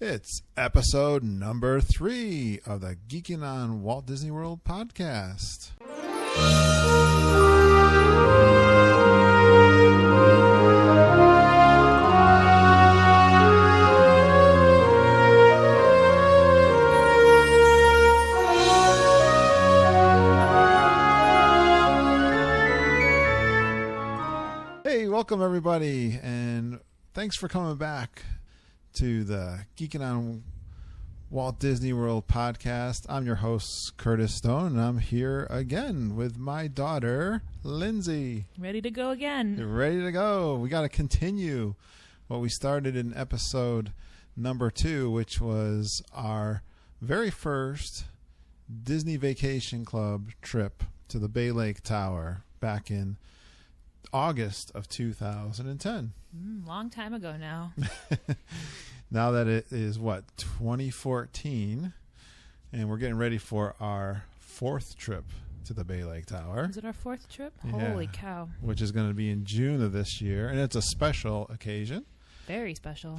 It's episode number 3 of the Geekin on Walt Disney World podcast. Hey, welcome everybody, and thanks for coming back to the Geekin on Walt Disney World podcast. I'm your host, Curtis Stone, and I'm here again with my daughter, Lindsay. Ready to go again. You're ready to go. We got to continue what we started in episode number 2, which was our very first Disney Vacation Club trip to the Bay Lake Tower back in August of 2010. Long time ago now. Now that it is 2014, and we're getting ready for our 4th trip to the Bay Lake Tower. Is it our 4th trip? Yeah, Holy cow. Which is going to be in June of this year, and it's a special occasion. Very special.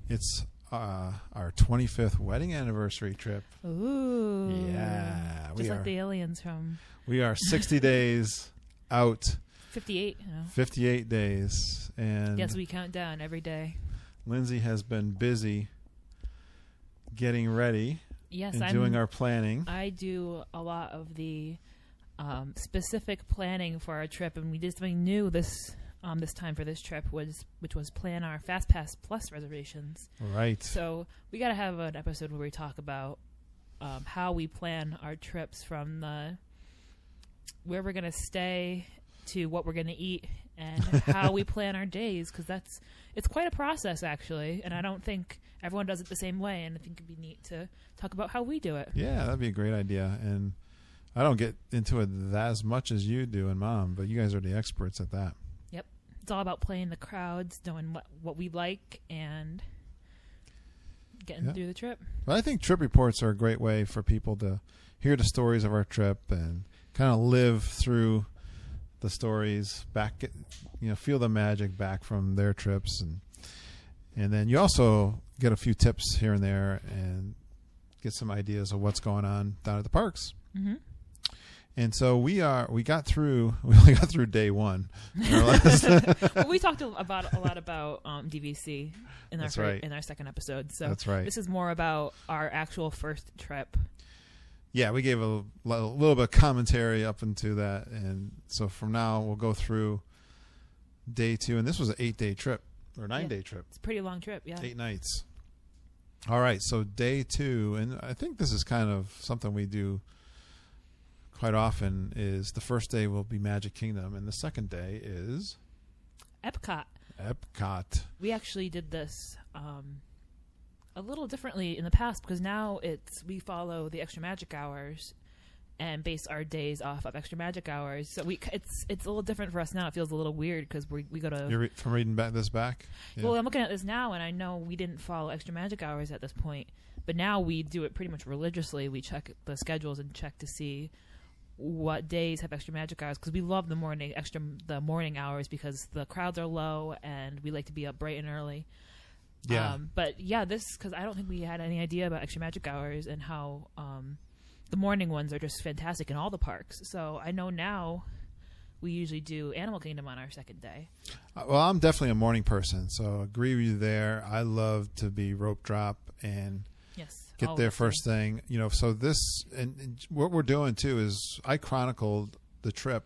It's our 25th wedding anniversary trip. Ooh. Yeah. Just like the aliens from... We are 60 days out. 58. 58 days. And yes, we count down every day. Lindsay has been busy getting ready and doing our planning. I do a lot of the specific planning for our trip, and we did something new this time for this trip, which was plan our FastPass Plus reservations. Right. So we got to have an episode where we talk about how we plan our trips from where we're going to stay to what we're going to eat and how we plan our days, because it's quite a process, actually, and I don't think everyone does it the same way, and I think it'd be neat to talk about how we do it. Yeah, that'd be a great idea, and I don't get into it as much as you do and Mom, but you guys are the experts at that. Yep. It's all about playing the crowds, knowing what we like, and getting through the trip. But I think trip reports are a great way for people to hear the stories of our trip and kind of live through the stories back, feel the magic back from their trips, and then you also get a few tips here and there and get some ideas of what's going on down at the parks. Mm-hmm. And so we only got through day 1. Well, we talked a lot about DVC in our second episode. So that's right. This is more about our actual first trip. Yeah, we gave a little bit of commentary up into that, and so from now we'll go through day 2, and this was an 8-day trip or 9-day trip. It's a pretty long trip, yeah. 8 nights. All right, so day 2, and I think this is kind of something we do quite often, is the first day will be Magic Kingdom, and the second day is Epcot. We actually did this a little differently in the past, because now we follow the extra magic hours and base our days off of extra magic hours. So it's a little different for us now. It feels a little weird because we go to... You're from reading this back? Yeah. Well, I'm looking at this now, and I know we didn't follow extra magic hours at this point, but now we do it pretty much religiously. We check the schedules and check to see what days have extra magic hours, because we love the morning hours because the crowds are low and we like to be up bright and early. Yeah. But yeah, because I don't think we had any idea about extra magic hours and how the morning ones are just fantastic in all the parks. So I know now we usually do Animal Kingdom on our second day. Well, I'm definitely a morning person, so agree with you there. I love to be rope drop and get there first thing. So this, and what we're doing too is I chronicled the trip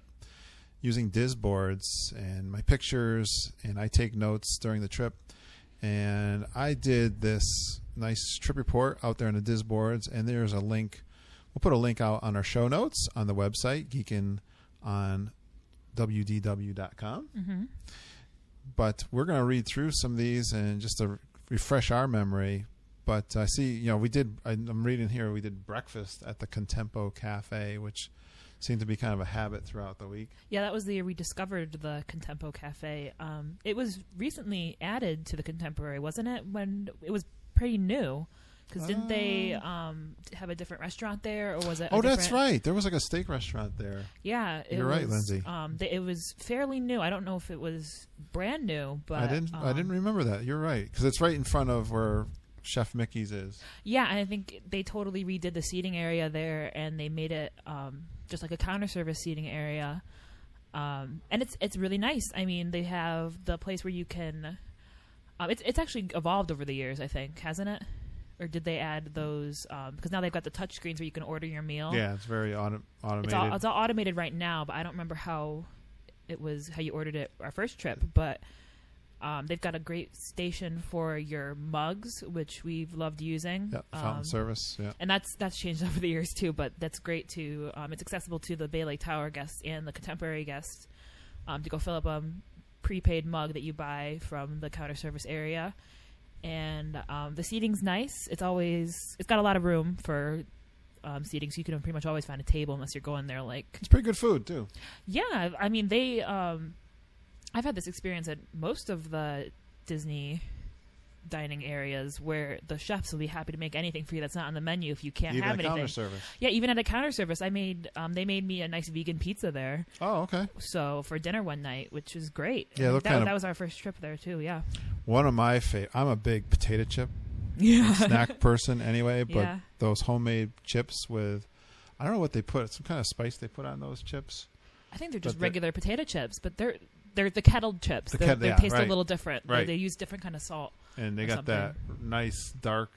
using Diz boards and my pictures, and I take notes during the trip. And I did this nice trip report out there on the Diz boards, and there's a link. We'll put a link out on our show notes on the website, Geekin on WDW.com. Mm-hmm. But we're going to read through some of these and just to refresh our memory. But I see, I'm reading here, we did breakfast at the Contempo Cafe, which seemed to be kind of a habit throughout the week. Yeah, that was the year we discovered the Contempo Cafe. It was recently added to the Contemporary, wasn't it? When it was pretty new, because didn't they have a different restaurant there, or was it? That's right. There was like a steak restaurant there. Yeah, you're right, Lindsay. It was fairly new. I don't know if it was brand new, but I didn't remember that. You're right, because it's right in front of where Chef Mickey's is. Yeah, and I think they totally redid the seating area there, and they made it just like a counter service seating area. And it's really nice. I mean, they have the place where you can. It's actually evolved over the years, I think, hasn't it? Or did they add those? Because now they've got the touch screens where you can order your meal. Yeah, it's very automated. It's all automated right now, but I don't remember how you ordered it our first trip. But they've got a great station for your mugs, which we've loved using. Yeah, fountain service. Yeah, and that's changed over the years too. But that's great too. It's accessible to the Bay Lake Tower guests and the contemporary guests to go fill up a prepaid mug that you buy from the counter service area. And the seating's nice. It's got a lot of room for seating, so you can pretty much always find a table unless you're going there. Like, it's pretty good food too. Yeah, I mean they. I've had this experience at most of the Disney dining areas where the chefs will be happy to make anything for you that's not on the menu if you can't even have anything. Counter service. Yeah, even at a counter service, they made me a nice vegan pizza there. Oh, okay. So for dinner one night, which is great. Yeah, that was our first trip there too. Yeah. One of my favorite. I'm a big potato chip snack person anyway, but those homemade chips with, I don't know what they put. Some kind of spice they put on those chips. I think they're just regular potato chips, but they're the kettled chips. They taste a little different. Right. They use different kind of salt. And they got that nice dark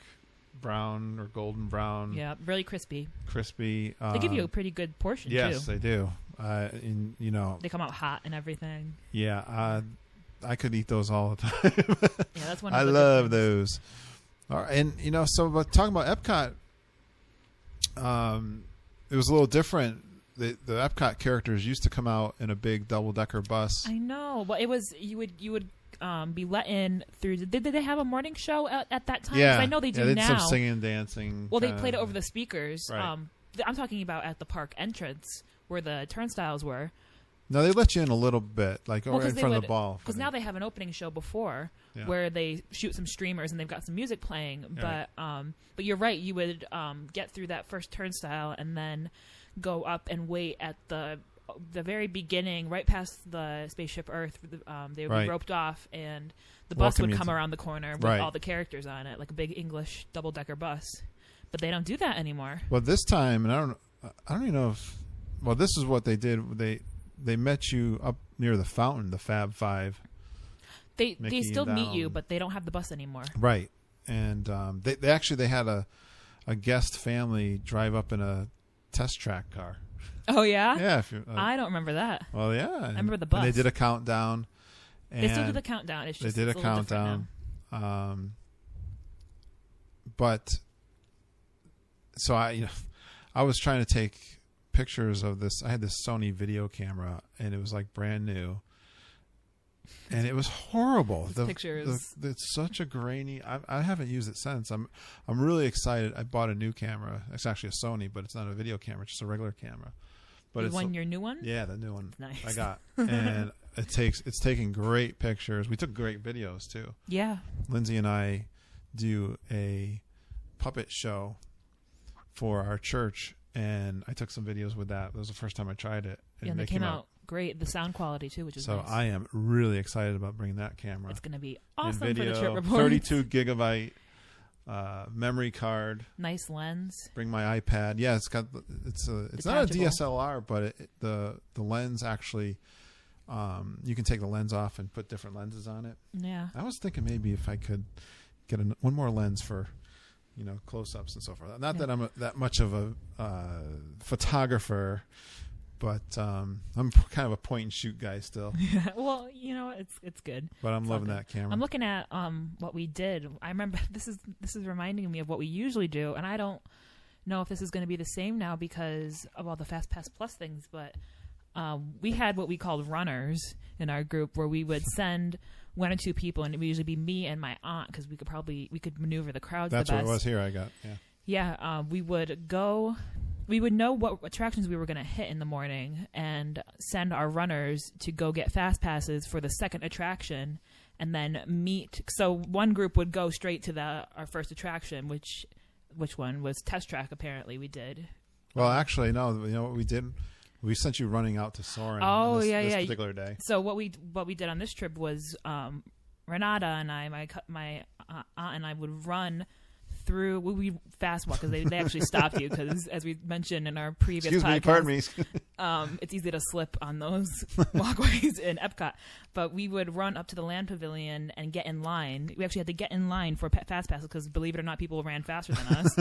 brown or golden brown. Yeah, really crispy. Crispy. They give you a pretty good portion too. Yes, they do. And they come out hot and everything. Yeah, I could eat those all the time. Yeah, that's one. I love those. All right, and but talking about Epcot, it was a little different. The Epcot characters used to come out in a big double-decker bus. I know. Well, it was you would be let in through. Did they have a morning show at that time? Yeah, I know they do they did now. Some singing, dancing. Well, they played it over the speakers. Right. I'm talking about at the park entrance where the turnstiles were. No, they let you in a little bit, like in front of the ball. Because now they have an opening show before where they shoot some streamers and they've got some music playing. Yeah. But you're right. You would get through that first turnstile and then go up and wait at the very beginning, right past the Spaceship Earth. They would be roped off, and the bus would come around the corner with all the characters on it, like a big English double-decker bus. But they don't do that anymore. Well, this time, and I don't even know if. Well, this is what they did. They met you up near the fountain, the Fab Five. They still meet you, but they don't have the bus anymore. Right, and they had a guest family drive up in a test track car. Oh yeah, yeah. I don't remember that. Well, yeah, I remember the bus. And they did a countdown. They still do the countdown. It's just they did a countdown. But so I was trying to take pictures of this. I had this Sony video camera, and it was like brand new, and it was horrible. The pictures. It's such a grainy. I haven't used it since. I'm really excited. I bought a new camera. It's actually a Sony, but it's not a video camera. It's just a regular camera. But your new one? Yeah, the new one. Nice. I got, and it's taking great pictures. We took great videos too. Yeah. Lindsay and I do a puppet show for our church, and I took some videos with that. That was the first time I tried it. And they came out great. The sound quality too, which is so nice. I am really excited about bringing that camera. It's going to be awesome video, for the trip report. 32 gigabyte memory card. Nice lens. Bring my iPad. Yeah, it's not a DSLR, but the lens actually. You can take the lens off and put different lenses on it. Yeah. I was thinking maybe if I could get one more lens for, close-ups and so forth. Not that I'm that much of a photographer, but I'm kind of a point-and-shoot guy still. Yeah. Well, it's good. But I'm loving that camera. I'm looking at what we did. I remember this is reminding me of what we usually do, and I don't know if this is going to be the same now because of all the FastPass Plus things, but we had what we called runners in our group where we would send one or two people, and it would usually be me and my aunt because we could maneuver the crowds. That's the best. what it was here. I got we would go. We would know what attractions we were going to hit in the morning and send our runners to go get fast passes for the second attraction, and then meet. So one group would go straight to our first attraction, which one was Test Track. Apparently, we did. Well, actually, no. You know what we did. We sent you running out to Soarin' this particular day. So what we did on this trip was Renata and I, my aunt and I would run through. We fast walk because they actually stopped you because, as we mentioned in our previous podcast, pardon me. It's easy to slip on those walkways in Epcot. But we would run up to the Land Pavilion and get in line. We actually had to get in line for fast passes because, believe it or not, people ran faster than us.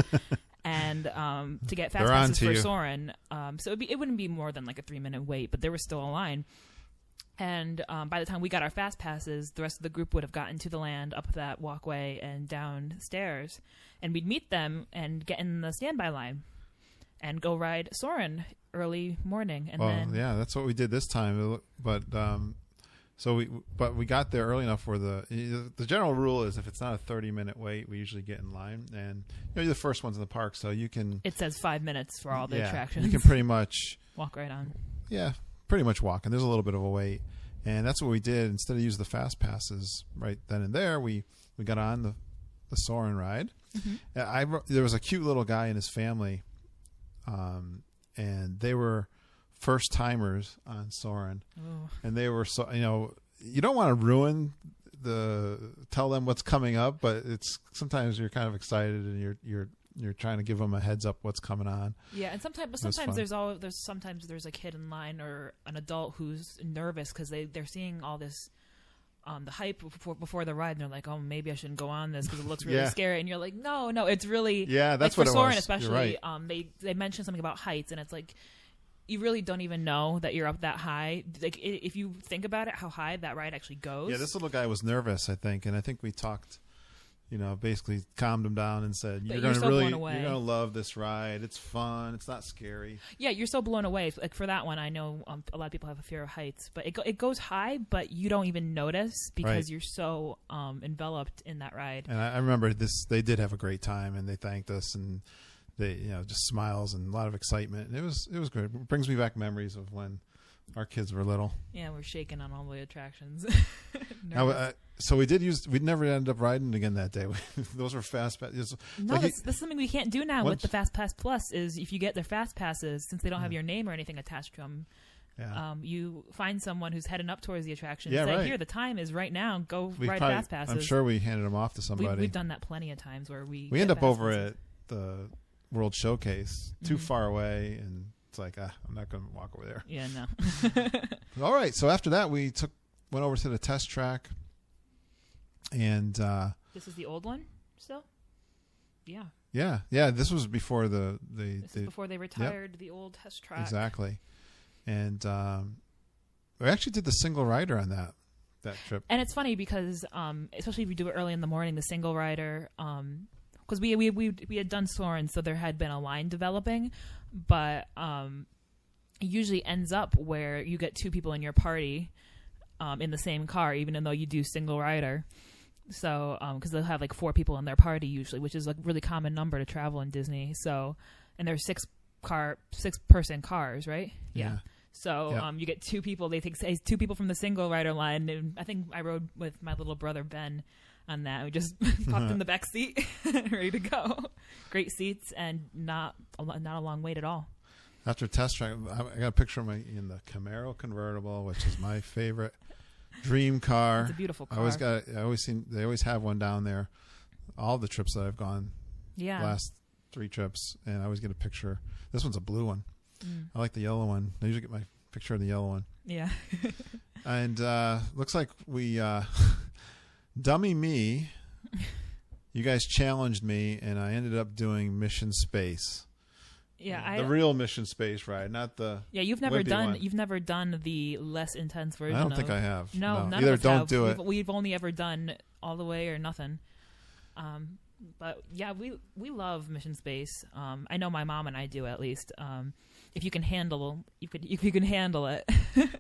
And to get fast passes for Soarin'. So it wouldn't be more than like a 3-minute wait, but there was still a line. And by the time we got our fast passes, the rest of the group would have gotten to the land, up that walkway, and downstairs. And we'd meet them and get in the standby line and go ride Soarin' early morning. And then yeah, that's what we did this time. But we got there early enough where the general rule is if it's not a 30-minute wait, we usually get in line. And you're the first ones in the park, so you can... It says 5 minutes for all the attractions. You can pretty much... walk right on. Yeah, pretty much walk. And there's a little bit of a wait. And that's what we did. Instead of using the fast passes right then and there, we got on the Soarin' ride. Mm-hmm. There was a cute little guy and his family, and they were first timers on Soarin'. Oh. And they were you don't want to tell them what's coming up, but it's sometimes you're kind of excited and you're trying to give them a heads up what's coming on. Yeah, and sometimes there's a kid in line or an adult who's nervous because they're seeing all this the hype before the ride, and they're like, oh, maybe I shouldn't go on this because it looks really scary. And you're like, no, it's really that's like what for Soarin' it was. Especially. Right. They mentioned something about heights, and it's like you really don't even know that you're up that high. Like if you think about it, how high that ride actually goes. Yeah, this little guy was nervous, I think, and I think we talked. Basically calmed him down and said, you're going to love this ride. It's fun. It's not scary. Yeah, you're so blown away. Like for that one, I know a lot of people have a fear of heights, but it goes high, but you don't even notice because you're so enveloped in that ride. And I remember they did have a great time, and they thanked us, and they, just smiles and a lot of excitement. And it was good. It brings me back memories of when our kids were little. Yeah, we're shaking on all the attractions. So we'd never ended up riding again that day. Those were fast passes. No, that's something we can't do now with the Fast Pass Plus is if you get their fast passes, since they don't have your name or anything attached to them, you find someone who's heading up towards the attraction and say, here, the time is right now. Go ride fast passes. I'm sure we handed them off to somebody. We've done that plenty of times where we end up over at the World Showcase, too far away, and it's like, I'm not going to walk over there. Yeah, no. All right. So after that, we went over to the test track. And this is the old one still? Yeah. Yeah. This was before before they retired the old test track. Exactly. And we actually did the single rider on that trip. And it's funny because especially if you do it early in the morning, the single rider, because we had done Soarin', so there had been a line developing, but it usually ends up where you get 2 people in your party in the same car, even though you do single rider. So, because they'll have like 4 people in their party usually, which is a really common number to travel in Disney. So, and there's 6-person cars, right? Yeah. So, you get 2 people. They take 2 people from the single rider line. And I think I rode with my little brother Ben on that. We just popped in the back seat, ready to go. Great seats and not a long wait at all. After test track, I got a picture of me in the Camaro convertible, which is my favorite dream car. It's a beautiful car. They always have one down there. All the trips that I've gone, last 3 trips, and I always get a picture. This one's a blue one. I like the yellow one. I usually get my picture of the yellow one. Yeah. And looks like we dummy me. You guys challenged me, and I ended up doing Mission Space. Yeah, the real Mission Space ride, not the you've never done the less intense version. I don't think I have. No, none either of us don't have. do it. We've only ever done all the way or nothing. But yeah, we love Mission Space. I know my mom and I do at least. If you can handle it.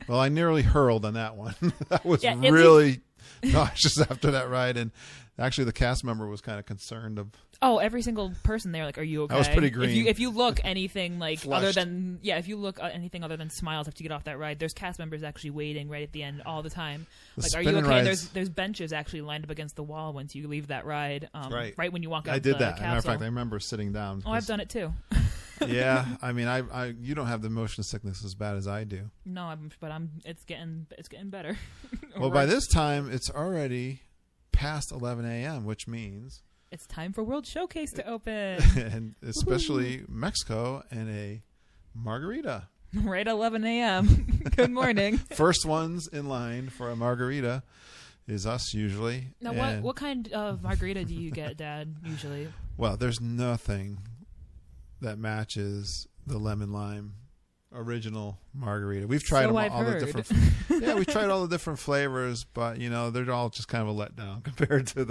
Well, I nearly hurled on that one. That was really nauseous after that ride, and actually the cast member was kind of concerned of. Oh, every single person there, like, are you okay? I was pretty green. If you look anything like other than anything other than smiles after you get off that ride, there's cast members actually waiting right at the end all the time. Like, are you okay? There's benches actually lined up against the wall once you leave that ride. Right when you walk out. I did that. Capsule. Matter of fact, I remember sitting down. Oh, I've done it too. Yeah, I mean, you don't have the motion sickness as bad as I do. No, it's getting better. Well, by this time, it's already past 11 a.m., which means it's time for World Showcase to open. And especially Mexico and a margarita. Right at 11 a.m. Good morning. First ones in line for a margarita is us usually. Now, what kind of margarita do you get, Dad, usually? Well, there's nothing that matches the lemon lime original margarita. We've tried the different. Yeah, we've tried all the different flavors, but they're all just kind of a letdown compared to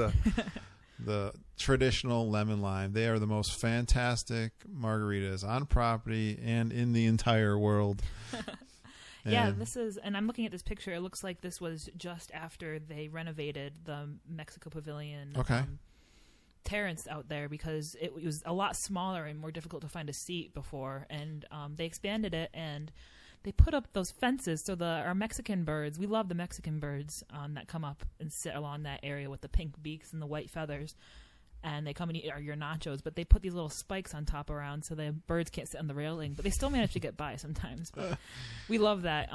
the traditional lemon lime. They are the most fantastic margaritas on property and in the entire world. Yeah, and I'm looking at this picture. It looks like this was just after they renovated the Mexico Pavilion. Okay. Terrace out there, because it was a lot smaller and more difficult to find a seat before, and they expanded it and they put up those fences so our Mexican birds, we love the Mexican birds that come up and sit along that area with the pink beaks and the white feathers, and they come and eat your nachos, but they put these little spikes on top around so the birds can't sit on the railing, but they still manage to get by sometimes. But we love that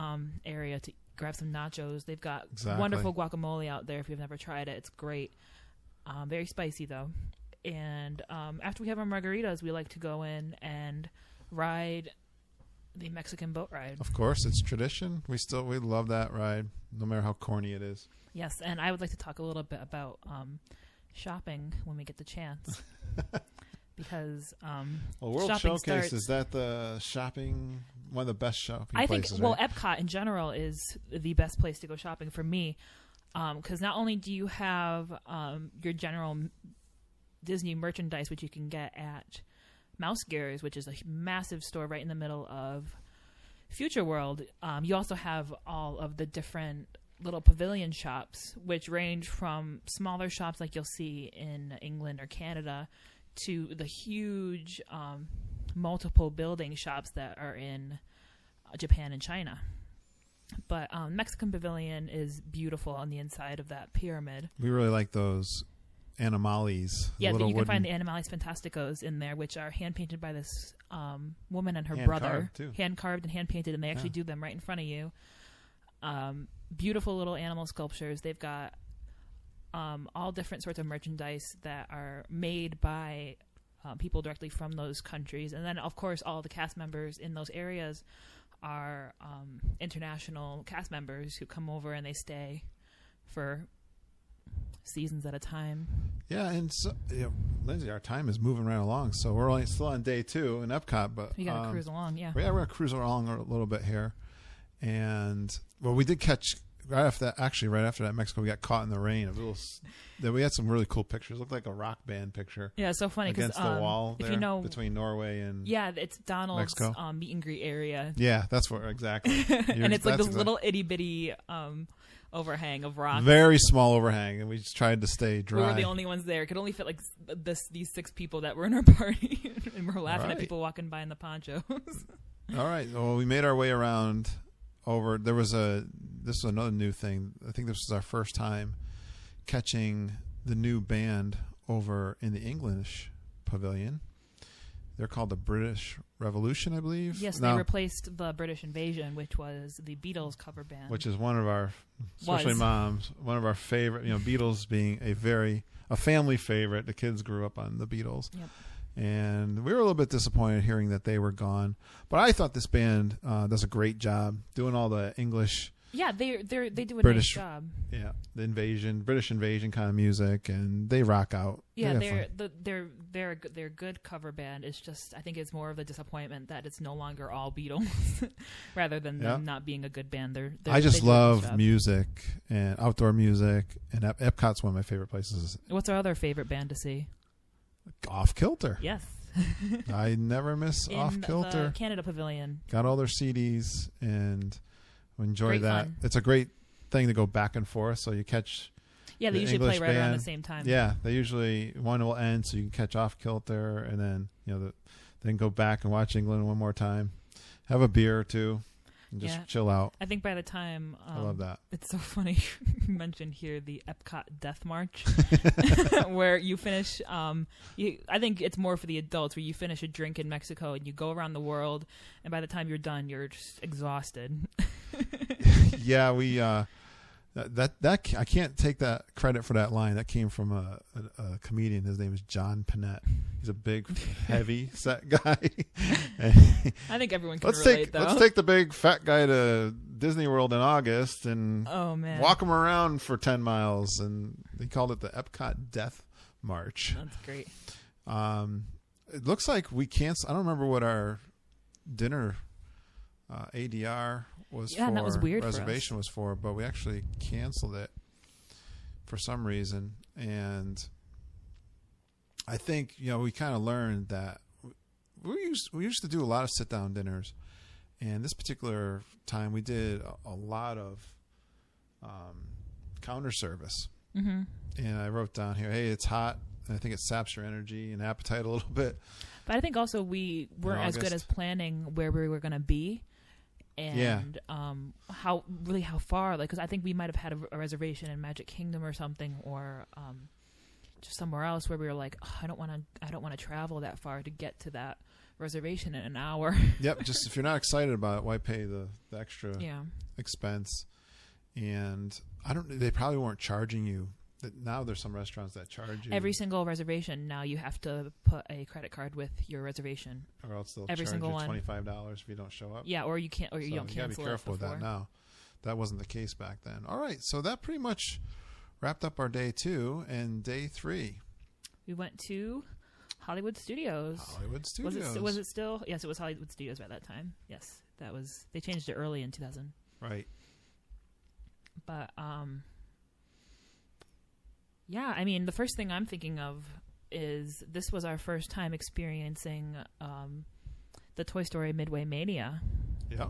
area to grab some nachos. They've got wonderful guacamole out there if you've never tried it. It's great. Very spicy though. And after we have our margaritas, we like to go in and ride the Mexican boat ride. Of course, it's tradition. We love that ride, no matter how corny it is. Yes, and I would like to talk a little bit about shopping when we get the chance. Because World Showcase, is that one of the best shopping places? Well, Epcot in general is the best place to go shopping for me. Because not only do you have your general Disney merchandise, which you can get at Mouse Gears, which is a massive store right in the middle of Future World, you also have all of the different little pavilion shops, which range from smaller shops like you'll see in England or Canada to the huge multiple building shops that are in Japan and China. But Mexican Pavilion is beautiful on the inside of that pyramid. We really like those animales. Yeah, you can find the Animales Fantasticos in there, which are hand-painted by this woman and her brother. Hand-carved and hand-painted, and they actually do them right in front of you. Beautiful little animal sculptures. They've got all different sorts of merchandise that are made by people directly from those countries. And then, of course, all the cast members in those areas are international cast members who come over and they stay for seasons at a time. Yeah, and so, Lindsay, our time is moving right along, so we're still on day 2 in Epcot, but we gotta cruise along. Yeah, we're gonna cruise along a little bit here, and we did catch right after that Mexico, we got caught in the rain. We had some really cool pictures. It looked like a rock band picture. Yeah, it's so funny against the wall there, between Norway and it's Donald's Mexico. Meet and greet area. Yeah, that's where exactly. And it's like this little itty bitty overhang of rock. Very small overhang, and we just tried to stay dry. We were the only ones there. It could only fit like these 6 people that were in our party, and we're laughing at people walking by in the ponchos. All right. Well, we made our way around over. This is another new thing. I think this was our first time catching the new band over in the English pavilion. They're called the British Revolution, I believe. Yes, they replaced the British Invasion, which was the Beatles cover band. Which is one of our, especially Mom's, one of our favorite, Beatles being a family favorite. The kids grew up on the Beatles. Yep. And we were a little bit disappointed hearing that they were gone. But I thought this band does a great job doing all the English. Yeah, they do a British, nice job. Yeah, the British invasion kind of music, and they rock out. Yeah, they're a good cover band. It's just I think it's more of a disappointment that it's no longer all Beatles, rather than them not being a good band. I just love music and outdoor music, and Epcot's one of my favorite places. What's our other favorite band to see? Off Kilter. Yes. I never miss Off Kilter. The Canada Pavilion. Got all their CDs and enjoy that. Fun. It's a great thing to go back and forth. So you catch. Yeah, they usually English play right band. around the same time. Yeah, they usually one will end, so you can catch Off Kilter, and then then go back and watch England one more time, have a beer or two, and just chill out. I think by the time I love that. It's so funny you mentioned here the Epcot Death March, where you finish. I think it's more for the adults, where you finish a drink in Mexico and you go around the world, and by the time you're done, you're just exhausted. Yeah, we That I can't take that credit for that line. That came from a comedian. His name is John Panette. He's a big, heavy set guy. I think everyone can relate, though. Let's take the big fat guy to Disney World in August and walk him around for 10 miles. And he called it the Epcot Death March. That's great. It looks like we canceled. I don't remember what our dinner ADR was for. That was weird. Reservation was for, but we actually canceled it for some reason. And I think we kind of learned that we used to do a lot of sit down dinners, and this particular time we did a lot of counter service. Mm-hmm. And I wrote down here, hey, it's hot. And I think it saps your energy and appetite a little bit. But I think also we weren't as good as planning where we were going to be. And how far, because I think we might have had a reservation in Magic Kingdom or something, or just somewhere else where we were like, I don't want to travel that far to get to that reservation in an hour. Yep. Just if you're not excited about it, why pay the extra expense? And they probably weren't charging you. Now there's some restaurants that charge you. Every single reservation now you have to put a credit card with your reservation. Or else they'll charge you $25 if you don't show up. Yeah, or you can't, or you don't cancel it. You gotta be careful with that now. That wasn't the case back then. All right, so that pretty much wrapped up our day 2 and day 3. We went to Hollywood Studios. Hollywood Studios. Was it still? Yes, it was Hollywood Studios by that time. Yes, that was. They changed it early in 2000. Right. But yeah, I mean, the first thing I'm thinking of is this was our first time experiencing the Toy Story Midway Mania. Yeah.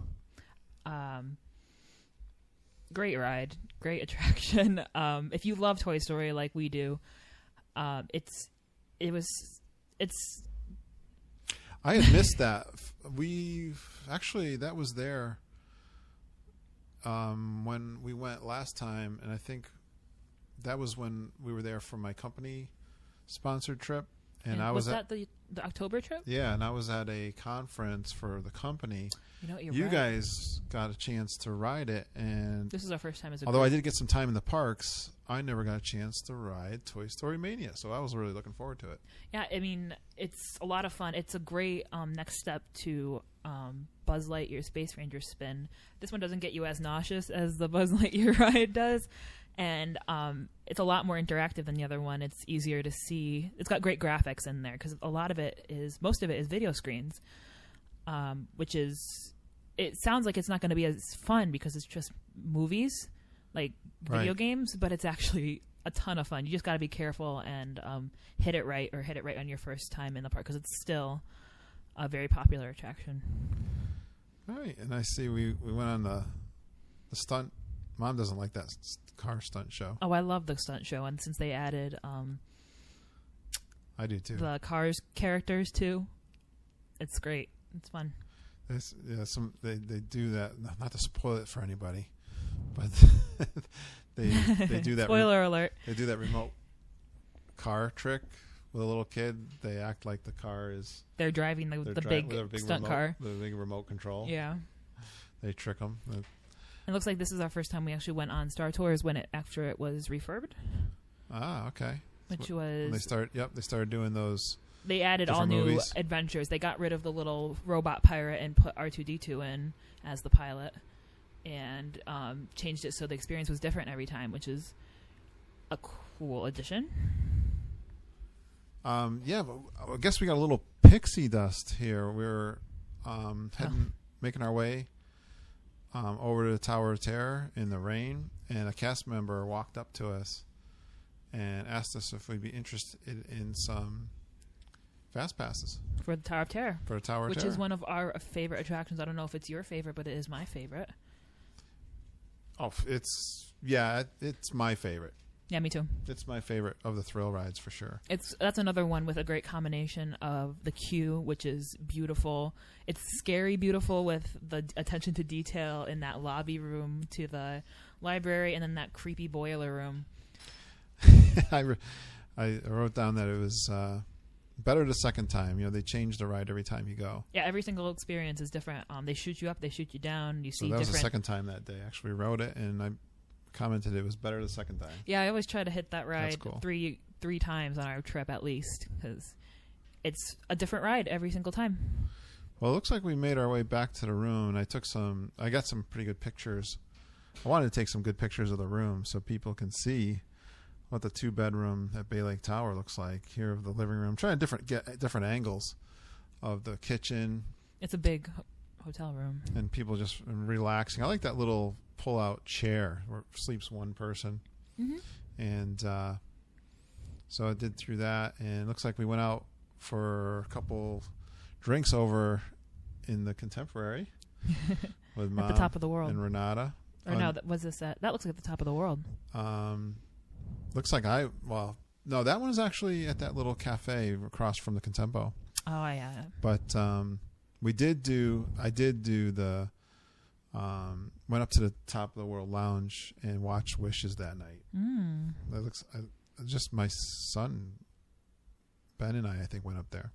Great ride, great attraction. If you love Toy Story like we do, it's. I had missed that. That was there when we went last time, and I think that was when we were there for my company sponsored trip. And I was that the October trip? Yeah, and I was at a conference for the company. You guys got a chance to ride it, and this is our first time as a although group. I did get some time in the parks, I never got a chance to ride Toy Story Mania, so I was really looking forward to it. Yeah, I mean, it's a lot of fun. It's a great next step to Buzz Lightyear Space Ranger spin. This one doesn't get you as nauseous as the Buzz Lightyear ride does. And it's a lot more interactive than the other one. It's easier to see. It's got great graphics in there because most of it is video screens, which is, it sounds like it's not going to be as fun because it's just movies, like video games, but it's actually a ton of fun. You just got to be careful and hit it right on your first time in the park because it's still a very popular attraction. All right, and I see we went on the stunt. Mom doesn't like that car stunt show. Oh, I love the stunt show, and since they added I do too. The Cars characters too, it's great. It's fun. They do that, not to spoil it for anybody, but they do that. Spoiler alert. They do that remote car trick with a little kid. They act like the car is. They're driving the big stunt remote, car. The big remote control. Yeah. They trick them. It looks like this is our first time we actually went on Star Tours after it was refurbed. Ah, okay. Which was they started doing those. They added all new adventures. They got rid of the little robot pirate and put R2-D2 in as the pilot, and changed it so the experience was different every time, which is a cool addition. Yeah, but I guess we got a little pixie dust here. We're making our way over to the Tower of Terror in the rain, and a cast member walked up to us and asked us if we'd be interested in some fast passes for the Tower of Terror. For the Tower of Terror, which is one of our favorite attractions. I don't know if it's your favorite, but it is my favorite. Oh, it's my favorite. Yeah, me too. It's my favorite of the thrill rides for sure. That's another one with a great combination of the queue, which is beautiful. It's scary beautiful with the attention to detail in that lobby room to the library, and then that creepy boiler room. I wrote down that it was better the second time. They change the ride every time you go. Yeah, every single experience is different. They shoot you up, they shoot you down. You see. So that was the second time that day. Actually, wrote it, and I commented it was better the second time. Yeah, I always try to hit that ride cool. three times on our trip at least, because it's a different ride every single time. Well, it looks like we made our way back to the room, and I got some pretty good pictures. I wanted to take some good pictures of the room so people can see what the 2-bedroom at Bay Lake Tower looks like. Here of the living room. I'm trying to get different angles of the kitchen. It's a big hotel room. And people just relaxing. I like that little pull-out chair where sleeps one person. Mm-hmm. And so I did through that, and it looks like we went out for a couple drinks over in the Contemporary with Mom at the top of the world and Renata. Or no, that was this at? That looks like at the top of the world. Looks like no, that one is actually at that little cafe across from the Contempo. Oh yeah. But I did do the went up to the top of the world lounge and watched Wishes that night. That looks just my son Ben and I think went up there.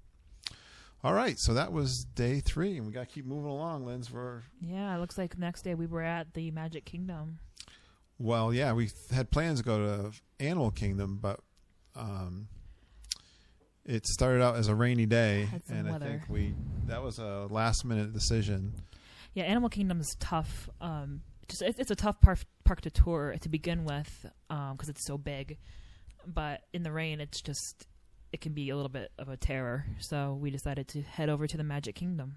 All right, so that was day 3, and we got to keep moving along, Linz. Yeah, it looks like the next day we were at the Magic Kingdom. Well, yeah, we had plans to go to Animal Kingdom, but it started out as a rainy day, and weather. I think that was a last-minute decision. Yeah, Animal Kingdom's tough. It's a tough park to tour to begin with because it's so big. But in the rain, it can be a little bit of a terror. So we decided to head over to the Magic Kingdom.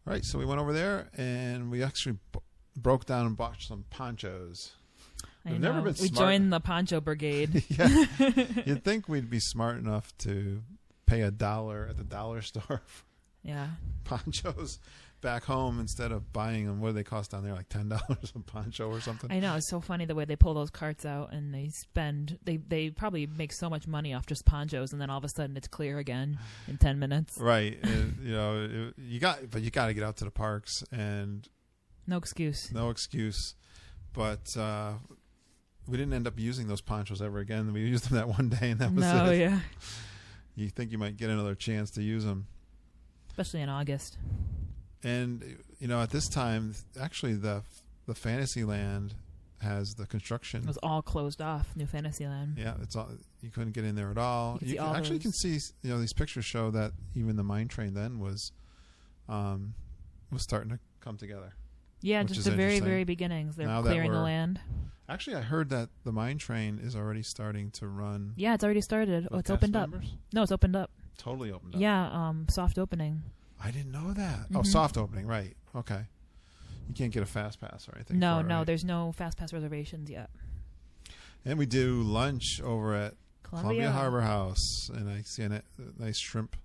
Right, so we went over there, and we actually broke down and bought some ponchos. We've never been smart. We joined the poncho brigade. Yeah, you'd think we'd be smart enough to pay $1 at the dollar store for ponchos back home instead of buying them. What do they cost down there? Like $10 a poncho or something? I know. It's so funny the way they pull those carts out and they probably make so much money off just ponchos, and then all of a sudden it's clear again in 10 minutes. Right. You got to get out to the parks, and no excuse. But we didn't end up using those ponchos ever again. We used them that one day, and that was it. No, yeah. You think you might get another chance to use them. Especially in August. And, at this time, actually the Fantasyland has the construction. It was all closed off, New Fantasyland. Yeah, it's all. You couldn't get in there at all. You can see, these pictures show that even the mine train then was starting to come together. Yeah, just the very, very beginnings. They're clearing the land. Actually, I heard that the mine train is already starting to run. Yeah, it's already started. Oh, it's opened up. No, it's opened up. Totally opened up. Yeah, soft opening. I didn't know that. Mm-hmm. Oh, soft opening, right. Okay. You can't get a fast pass or anything. No, there's no fast pass reservations yet. And we do lunch over at Columbia Harbor House, and I see a nice shrimp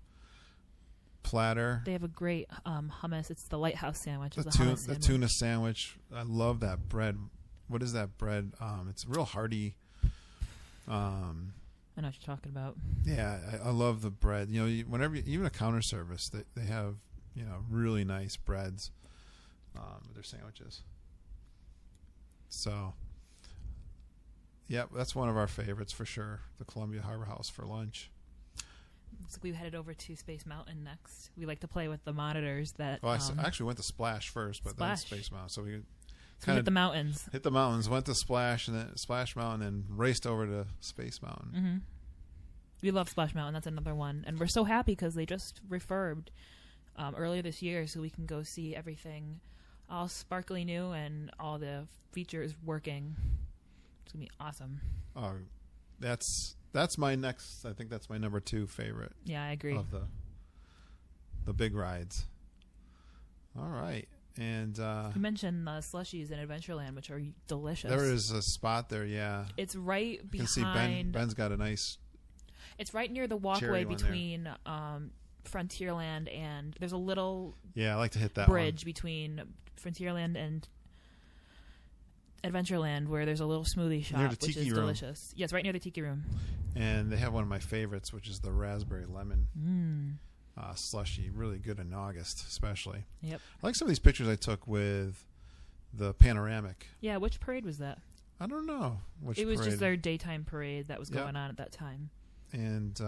platter. They have a great hummus. It's the Lighthouse sandwich. The tuna sandwich. I love that bread. What is that bread? It's real hearty. I know what you're talking about. Yeah, I love the bread. Even a counter service, they have really nice breads with their sandwiches. So, yeah, that's one of our favorites for sure. The Columbia Harbor House for lunch. Looks like we headed over to Space Mountain next. We like to play with the monitors that. Well, I actually went to Splash first, but then Space Mountain. So we hit the mountains. Hit the mountains, went to Splash, and then Splash Mountain, and raced over to Space Mountain. Mm-hmm. We love Splash Mountain. That's another one. And we're so happy because they just refurbed earlier this year, so we can go see everything all sparkly new and all the features working. It's going to be awesome. Oh, that's my next. I think that's my number 2 favorite. Yeah, I agree. Of the big rides. All right. And you mentioned the slushies in Adventureland, which are delicious. There is a spot there, yeah. It's right behind. You can see Ben's got a nice. It's right near the walkway between Frontierland and there's a little. Yeah, I like to hit that bridge between Frontierland and Adventureland, where there's a little smoothie shop, which is delicious. Yes, right near the Tiki Room. And they have one of my favorites, which is the raspberry lemon. Slushy, really good in August, especially. Yep. I like some of these pictures I took with the panoramic. Yeah, which parade was that? I don't know which parade. It was parade. just their daytime parade that was going on at that time. And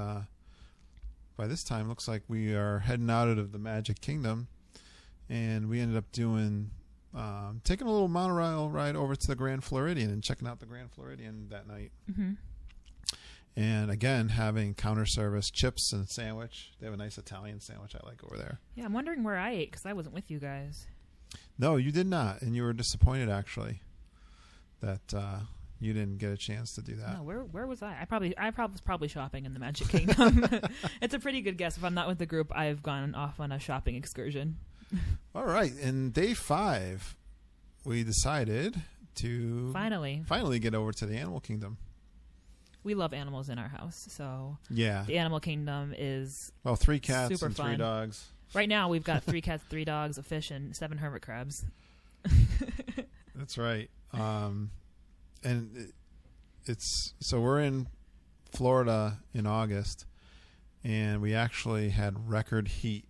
by this time, looks like we are heading out of the Magic Kingdom, and we ended up doing taking a little monorail ride over to the Grand Floridian and checking out the Grand Floridian that night. Mm-hmm. And again, having counter service chips and sandwich. They have a nice Italian sandwich I like over there. Yeah, I'm wondering where I ate because I wasn't with you guys. No, you did not, and you were disappointed actually that you didn't get a chance to do that. No, where was I? I was probably shopping in the Magic Kingdom. It's a pretty good guess. If I'm not with the group, I've gone off on a shopping excursion. All right, and day 5, we decided to finally get over to the Animal Kingdom. We love animals in our house, so yeah, the Animal Kingdom is 3 cats super and 3 fun. dogs. Right now, we've got 3 cats, 3 dogs, a fish, and 7 hermit crabs. That's right. And so we're in Florida in August, and we actually had record heat.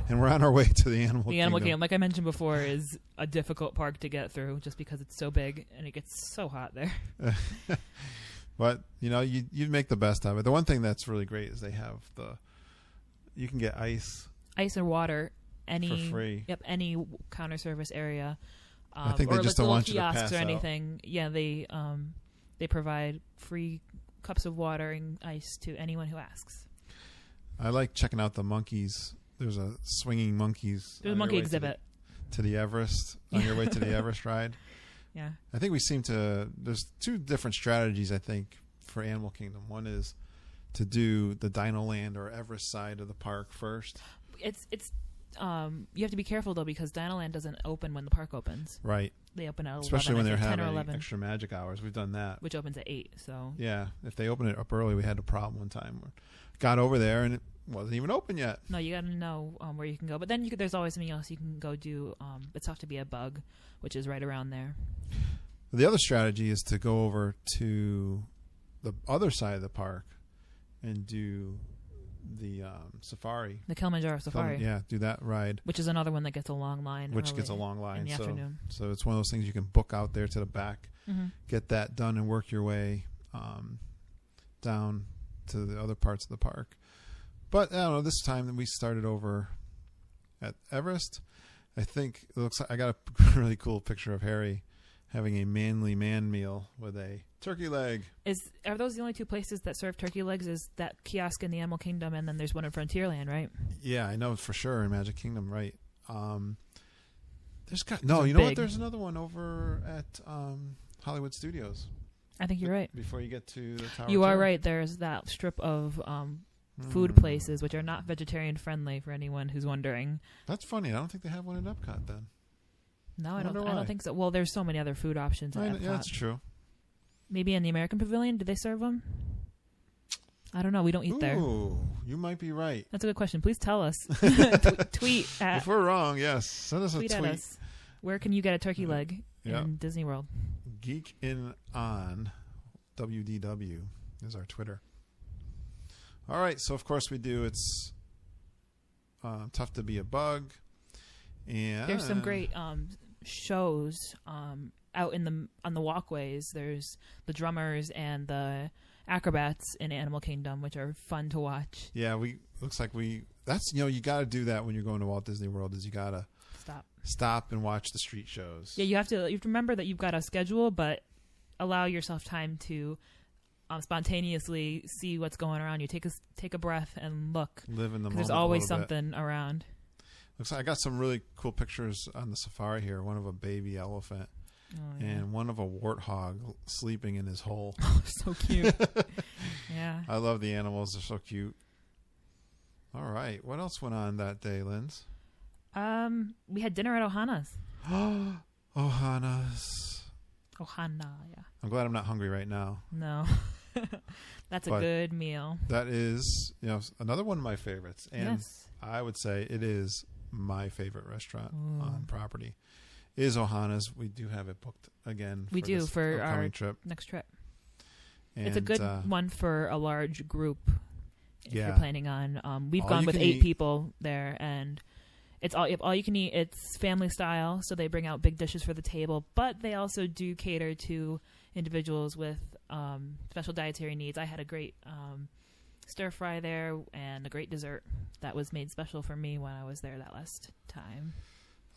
And we're on our way to the Animal Kingdom. The Animal Kingdom, like I mentioned before, is a difficult park to get through just because it's so big and it gets so hot there. But, you make the best of it. The one thing that's really great is they have you can get ice or water for free. Yep, any counter service area. I think they just don't want you to pass or out. anything. Yeah, they provide free cups of water and ice to anyone who asks. I like checking out the monkeys. There's a swinging monkeys. There's a monkey exhibit to the Everest on your way to the Everest ride. Yeah, I think there's 2 different strategies I think for Animal Kingdom. One is to do the Dino Land or Everest side of the park first. It's you have to be careful though because Dino Land doesn't open when the park opens. Right. They open at 11, especially when they're 10 or having 11. extra magic hours. We've done that. Which opens at 8. So yeah, if they open it up early, we had a problem one time. Got over there and it wasn't even open yet. No, you got to know where you can go. But then there's always something else you can go do. It's Tough to Be a Bug, which is right around there. The other strategy is to go over to the other side of the park and do the safari. The Kilimanjaro Safari. Do that ride. Which is another one that gets a long line. Which gets a long line. In the afternoon. So it's one of those things you can book out there to the back, get that done and work your way down to the other parts of the park. But I don't know, this time we started over at Everest. I think it looks like I got a really cool picture of Harry having a manly man meal with a turkey leg. Are those the only 2 places that serve turkey legs? Is that kiosk in the Animal Kingdom and then there's one in Frontierland, right? Yeah, I know for sure in Magic Kingdom, right. There's another one over at Hollywood Studios. I think you're right. Before you get to the Tower. You are right. There's that strip of food places which are not vegetarian friendly for anyone who's wondering. That's funny. I don't think they have one in Epcot then. No, I don't think so. Well, there's so many other food options at Epcot. Yeah, that's true. Maybe in the American Pavilion, do they serve them? I don't know. We don't eat there. Ooh, you might be right. That's a good question. Please tell us. Tweet at. If we're wrong, yes. Send us a tweet. At us. Where can you get a turkey leg in Disney World? Geekin on WDW is our Twitter. All right. So, of course, we do. It's Tough to Be a Bug. And there's some great shows out on the walkways. There's the drummers and the acrobats in Animal Kingdom, which are fun to watch. Yeah, that's you got to do that when you're going to Walt Disney World. Is you got to stop and watch the street shows. Yeah, you have to remember that you've got a schedule, but allow yourself time to spontaneously see what's going around you. Take a breath and look. Live in the moment. There's always something around. Looks like I got some really cool pictures on the safari here. One of a baby elephant and one of a warthog sleeping in his hole. Oh, so cute. Yeah. I love the animals. They're so cute. All right. What else went on that day, Linz? We had dinner at Ohana's. Ohana's. Ohana, yeah. I'm glad I'm not hungry right now. No. That's a good meal. That is, another one of my favorites. And yes. I would say it is my favorite restaurant on property is Ohana's. We do have it booked again. We do for our trip. Next trip. And it's a good one for a large group. If you're planning on, we've gone with 8 people there, and it's all you can eat. It's family style, so they bring out big dishes for the table, but they also do cater to individuals with special dietary needs. I had a great stir fry there and a great dessert that was made special for me when I was there that last time.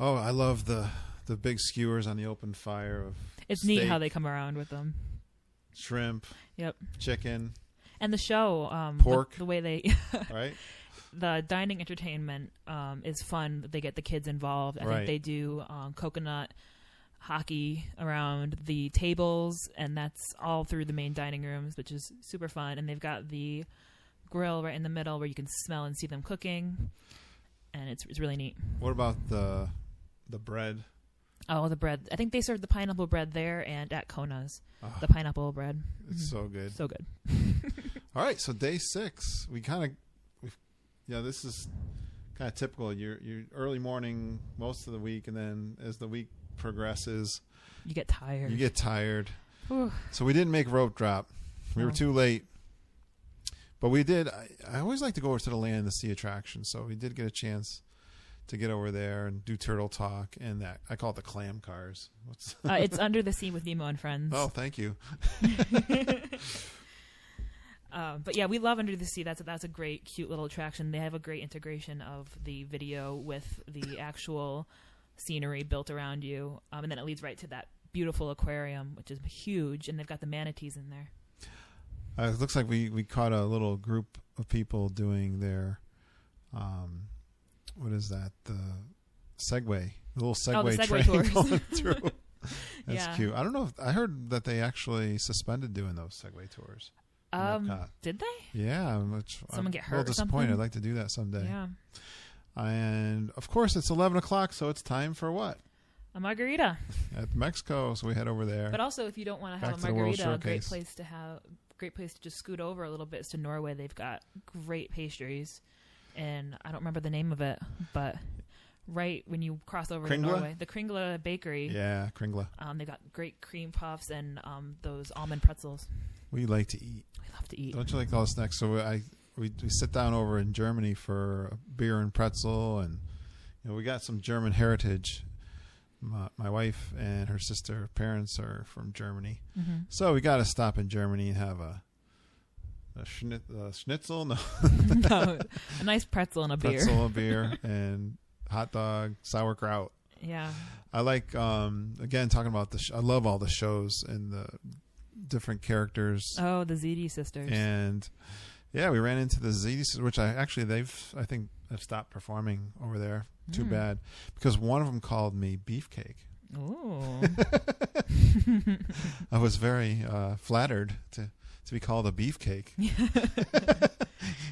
Oh, I love the big skewers on the open fire of It's steak, neat how they come around with them. shrimp, Yep, chicken, and the show, pork. the way they right. The dining entertainment is fun. They get the kids involved. I think they do coconut hockey around the tables, and that's all through the main dining rooms, which is super fun. And they've got the grill right in the middle where you can smell and see them cooking, and it's really neat. What about the bread? Oh, the bread. I think they serve the pineapple bread there and at Kona's. The pineapple bread. It's so good. So good. All right, so day 6. This is kind of typical. You're early morning most of the week, and then as the week progresses, you get tired. So we didn't make rope drop. We were too late. But we did. I always like to go over to the Land of the Sea attraction, so we did get a chance to get over there and do turtle talk, and that I call it the clam cars. It's Under the Sea with Nemo and Friends. Oh, thank you. But yeah, we love Under the Sea. That's a great, cute little attraction. They have a great integration of the video with the actual scenery built around you, and then it leads right to that beautiful aquarium, which is huge, and they've got the manatees in there. It looks like we caught a little group of people doing their, what is that? The little Segway train tours. going through. That's Yeah. cute. I don't know. I heard that they actually suspended doing those Segway tours. Did they? Yeah. Someone get hurt a little or something? disappointed. I'd like to do that someday. Yeah. And, of course, it's 11 o'clock, so it's time for what? A margarita. At Mexico, so we head over there. But also, if you don't want to have Back a to the World margarita, a great Showcase. place to just scoot over a little bit is to Norway. They've got great pastries, and I don't remember the name of it, but right when you cross over to Norway, the Kringla Bakery. Yeah, Kringla. They got great cream puffs and those almond pretzels. We like to eat. We love to eat. Don't you like all the snacks? So we sit down over in Germany for a beer and pretzel, and we got some German heritage. My wife and her sister parents are from Germany, so we got to stop in Germany and have a schnitzel, no, a nice pretzel and a beer, and hot dog, sauerkraut. Yeah, I like again talking about I love all the shows and the different characters. Oh, the ZD sisters, and yeah, we ran into the ZD sisters, which I think have stopped performing over there. Too bad, because one of them called me Beefcake. Ooh. I was very flattered to be called a Beefcake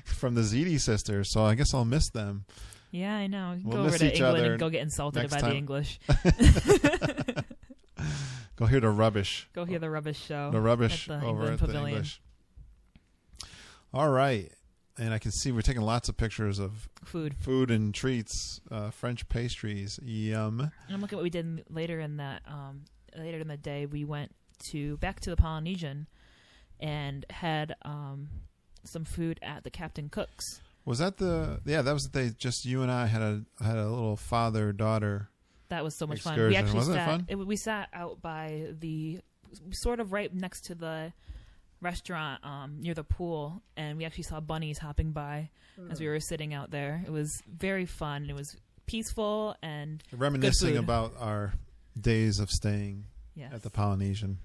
from the ZD sisters, so I guess I'll miss them. Yeah, I know. We'll go over to England and go get insulted by the English. Go hear the rubbish. Go hear the rubbish show. The rubbish at the over England at Pavilion. the English. All right. And I can see we're taking lots of pictures of food and treats, French pastries. Yum. And I'm looking at what we did later in the day. We went back to the Polynesian and had some food at the Captain Cook's. Was that that was the day just you and I had a little father-daughter. That was so much excursion. fun. We actually Wasn't it fun? We sat out by sort of right next to the restaurant near the pool, and we actually saw bunnies hopping by as we were sitting out there. It was very fun. It was peaceful and reminiscing about our days of staying at the Polynesian.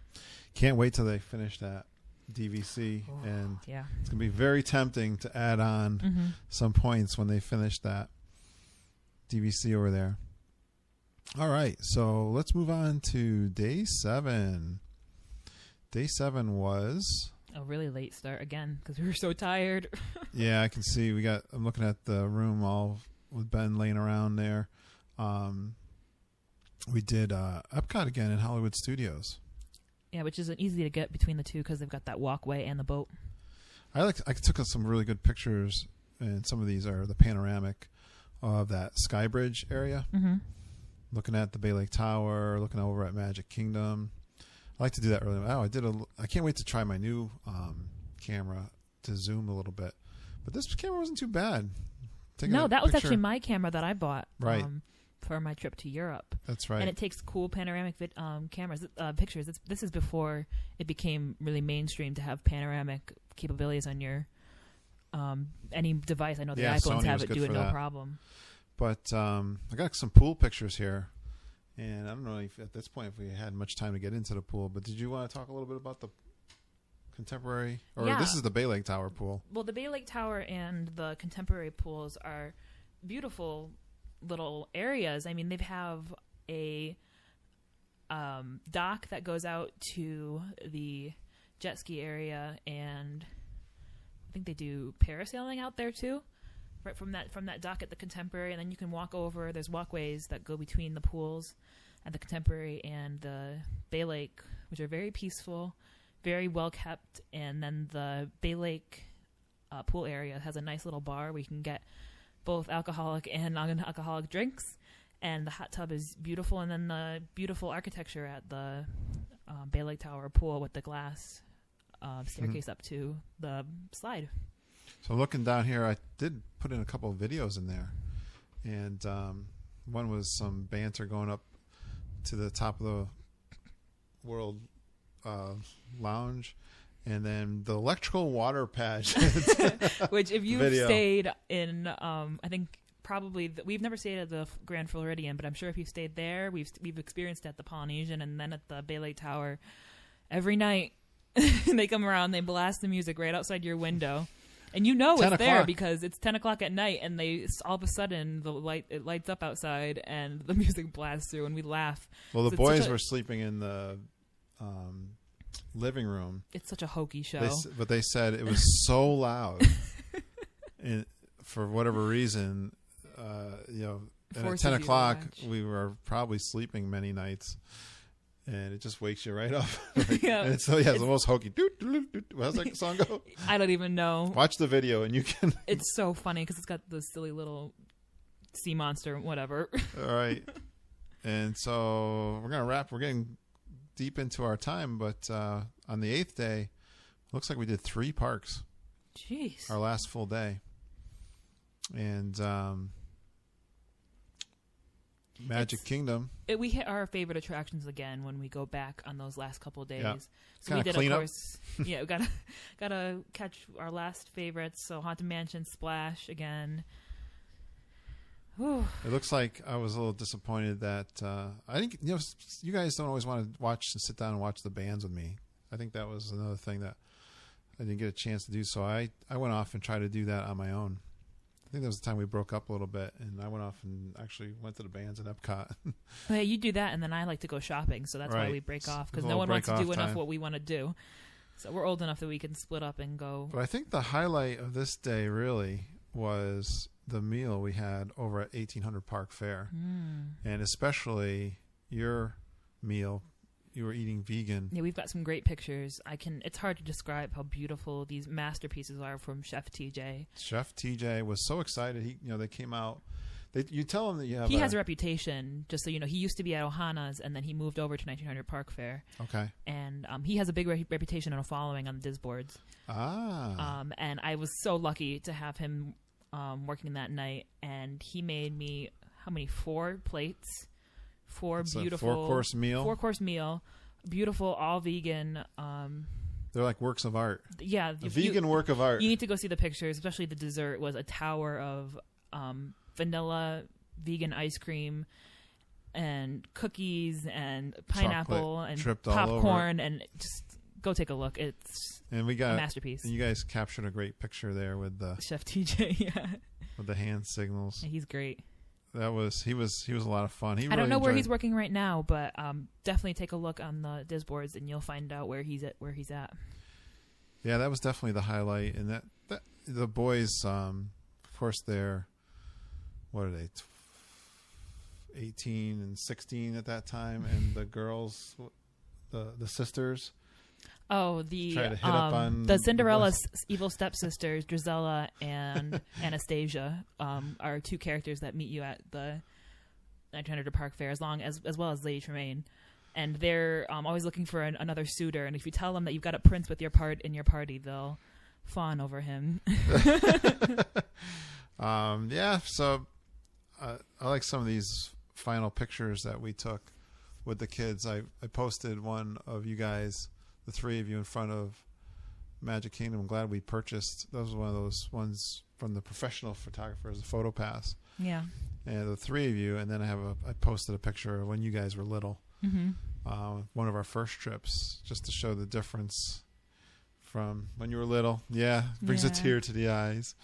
Can't wait till they finish that DVC, and it's going to be very tempting to add on some points when they finish that DVC over there. All right, so let's move on to day 7. Day 7 was a really late start again because we were so tired. Yeah, I can see I'm looking at the room all with Ben laying around there. We did Epcot again in Hollywood Studios. Yeah, which isn't easy to get between the two because they've got that walkway and the boat. I took some really good pictures, and some of these are the panoramic of that Sky Bridge area. Looking at the Bay Lake Tower, looking over at Magic Kingdom. I like to do that early. I can't wait to try my new camera to zoom a little bit. But this camera wasn't too bad. That was actually my camera that I bought for my trip to Europe. That's right. And it takes cool panoramic pictures. This is before it became really mainstream to have panoramic capabilities on your any device. I know the iPhones have it, do it no problem. But I got some pool pictures here, and I don't know if at this point if we had much time to get into the pool. But did you want to talk a little bit about the contemporary, or this is the Bay Lake Tower pool? Well, the Bay Lake Tower and the contemporary pools are beautiful little areas. I mean, they have a dock that goes out to the jet ski area, and I think they do parasailing out there too, right from that dock at the contemporary. And then you can walk over. There's walkways that go between the pools at the contemporary and the Bay Lake, which are very peaceful, very well kept. And then the Bay Lake pool area has a nice little bar where you can get both alcoholic and non-alcoholic drinks. And the hot tub is beautiful. And then the beautiful architecture at the Bay Lake Tower pool with the glass staircase up to the slide. So looking down here, I did put in a couple of videos in there. And one was some banter going up to the top of the World Lounge. And then the electrical water pageant. Which if you've stayed in, I think probably, we've never stayed at the Grand Floridian, but I'm sure if you've stayed there, we've experienced it at the Polynesian and then at the Bay Lake Tower. Every night they come around, they blast the music right outside your window. And you know it's there because it's 10 o'clock at night, and all of a sudden it lights up outside and the music blasts through, and we laugh. Well, the boys were sleeping in the living room. It's such a hokey show. But they said it was so loud, and for whatever reason, and at 10 o'clock we were probably sleeping many nights, and it just wakes you right up. Yeah. And it's the most hokey. How's that song go? I don't even know. Watch the video and you can. It's so funny because it's got the silly little sea monster, whatever. All right. And so we're going to wrap. We're getting deep into our time, but on the 8th day, looks like we did 3 parks. Jeez. Our last full day. And Magic Kingdom. We hit our favorite attractions again when we go back on those last couple of days. Yeah. So we did, of course. Yeah, we gotta catch our last favorites. So Haunted Mansion, Splash again. Whew. It looks like I was a little disappointed that I think you guys don't always want to sit down and watch the bands with me. I think that was another thing that I didn't get a chance to do. So I went off and tried to do that on my own. I think that was the time we broke up a little bit, and I went off and actually went to the bands at Epcot. Well, you do that, and then I like to go shopping, so that's why we break off, because no one wants to do enough what we want to do. So we're old enough that we can split up and go. But I think the highlight of this day really was the meal we had over at 1800 Park Fair, and especially your meal. You were eating vegan. Yeah, we've got some great pictures. It's hard to describe how beautiful these masterpieces are from Chef TJ. Chef TJ was so excited. They came out. You tell him that you have. He has a reputation, just so you know. He used to be at Ohana's, and then he moved over to 1900 Park Fair. Okay. And he has a big reputation and a following on the Diz boards. And I was so lucky to have him working that night, and he made me 4 plates. 4 beautiful 4-course meal, beautiful, all vegan. They're like works of art. Yeah, a vegan work of art. You need to go see the pictures. Especially the dessert was a tower of vanilla vegan ice cream and cookies and pineapple and popcorn, and just go take a look. It's a masterpiece. And you guys captured a great picture there with the Chef TJ. Yeah, with the hand signals. Yeah, he's great. He was a lot of fun. I don't know where he's working right now, but definitely take a look on the Diz boards and you'll find out where he's at. Yeah, that was definitely the highlight. And that the boys, of course, they're what are they, 18 and 16 at that time, and the girls, the sisters. Oh, the Cinderella's evil stepsisters, Drizella and Anastasia, are 2 characters that meet you at the 1900 Park Fair, as well as Lady Tremaine, and they're always looking for another suitor. And if you tell them that you've got a prince with in your party, they'll fawn over him. Yeah. So I like some of these final pictures that we took with the kids. I posted one of you guys, the 3 of you, in front of Magic Kingdom. I'm glad we purchased. That was one of those ones from the professional photographers, the Photo Pass. Yeah. and the three of you, and then I posted a picture of when you guys were little. One of our first trips, just to show the difference from when you were little. Yeah, brings a tear to the eyes.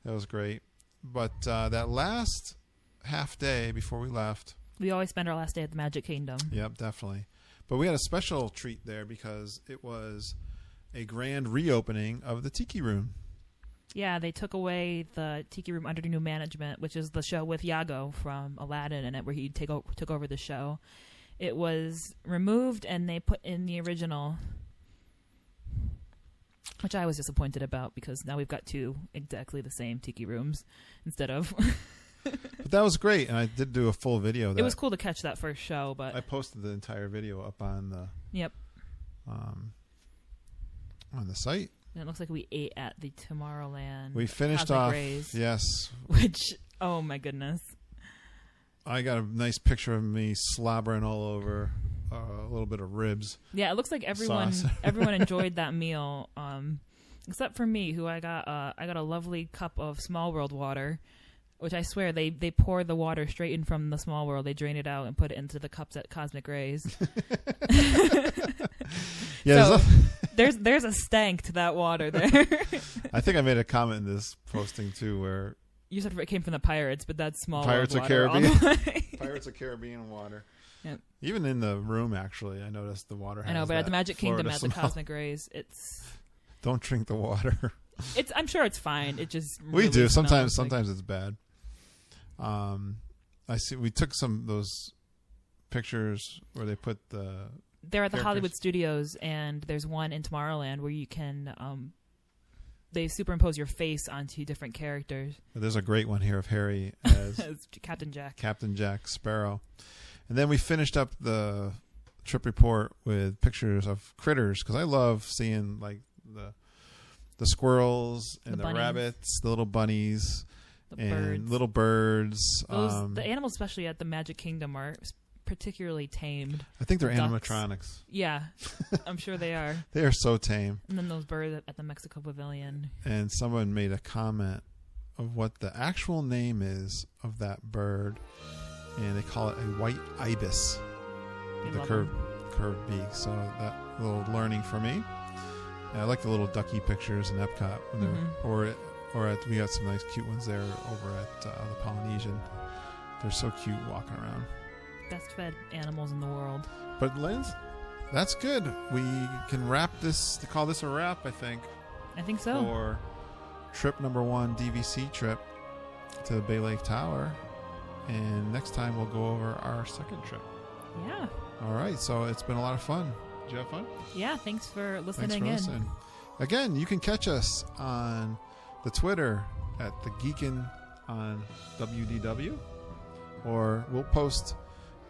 That was great. But that last half day before we left, we always spend our last day at the Magic Kingdom. Yep, definitely. But we had a special treat there because it was a grand reopening of the Tiki Room. Yeah, they took away the Tiki Room under new management, which is the show with Iago from Aladdin in it, where he took over the show. It was removed, and they put in the original, which I was disappointed about because now we've got two exactly the same Tiki Rooms instead of... But that was great, and I did do a full video. It was cool to catch that first show, but... I posted the entire video up on the... Yep. On the site. And it looks like we ate at the Tomorrowland. We finished off... Yes. Which, oh my goodness. I got a nice picture of me slobbering all over a little bit of ribs. Yeah, it looks like everyone enjoyed that meal, except for me, who I got a lovely cup of Small World water, which I swear they pour the water straight in from the Small World. They drain it out and put it into the cups at Cosmic Rays. Yeah, so there's a stank to that water there. I think I made a comment in this posting too, where you said it came from the Pirates, but that's Small Pirates World of water. Caribbean. Pirates of Caribbean water. Yep. Even in the room, actually, I noticed the water has I know, but at the Magic Kingdom, Florida at the Cosmic Rays, it's... Don't drink the water. I'm sure it's fine. It just we do sometimes. Sometimes it's bad. I see. We took those pictures where they put the... They're at the Hollywood Studios, and there's one in Tomorrowland where you can... they superimpose your face onto different characters. There's a great one here of Harry as Captain Jack. Captain Jack Sparrow. And then we finished up the trip report with pictures of critters, because I love seeing like the squirrels and the rabbits, the little bunnies, and little birds. The animals, especially at the Magic Kingdom, are particularly tamed. I think they're animatronics. Yeah, I'm sure they are. They are so tame. And then those birds at the Mexico Pavilion. And someone made a comment of what the actual name is of that bird, and they call it a white ibis with a curved beak. So that little learning for me. And I like the little ducky pictures in Epcot, when we got some nice cute ones there over at the Polynesian. They're so cute walking around. Best fed animals in the world. But Linz, that's good. We can call this a wrap, I think. I think so. For trip number 1, DVC trip to the Bay Lake Tower. And next time we'll go over our second trip. Yeah. All right. So it's been a lot of fun. Did you have fun? Yeah. Thanks for listening in. Again, you can catch us on the Twitter at the Geekin on WDW, or we'll post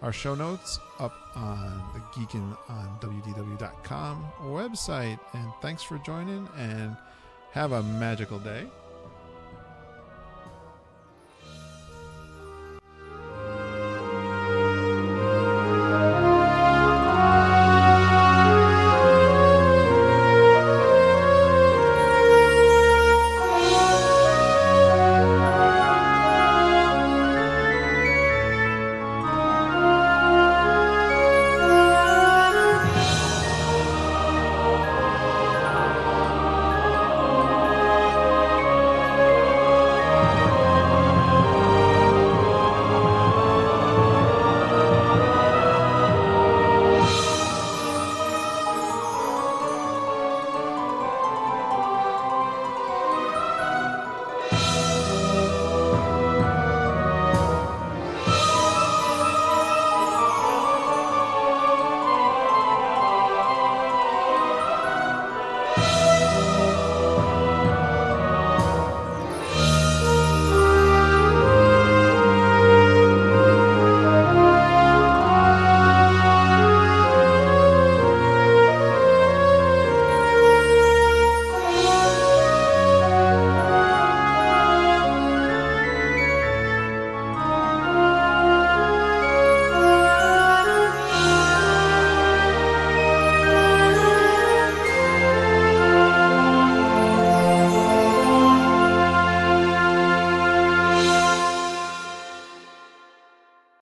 our show notes up on the Geekin on WDW.com website. And thanks for joining, and have a magical day.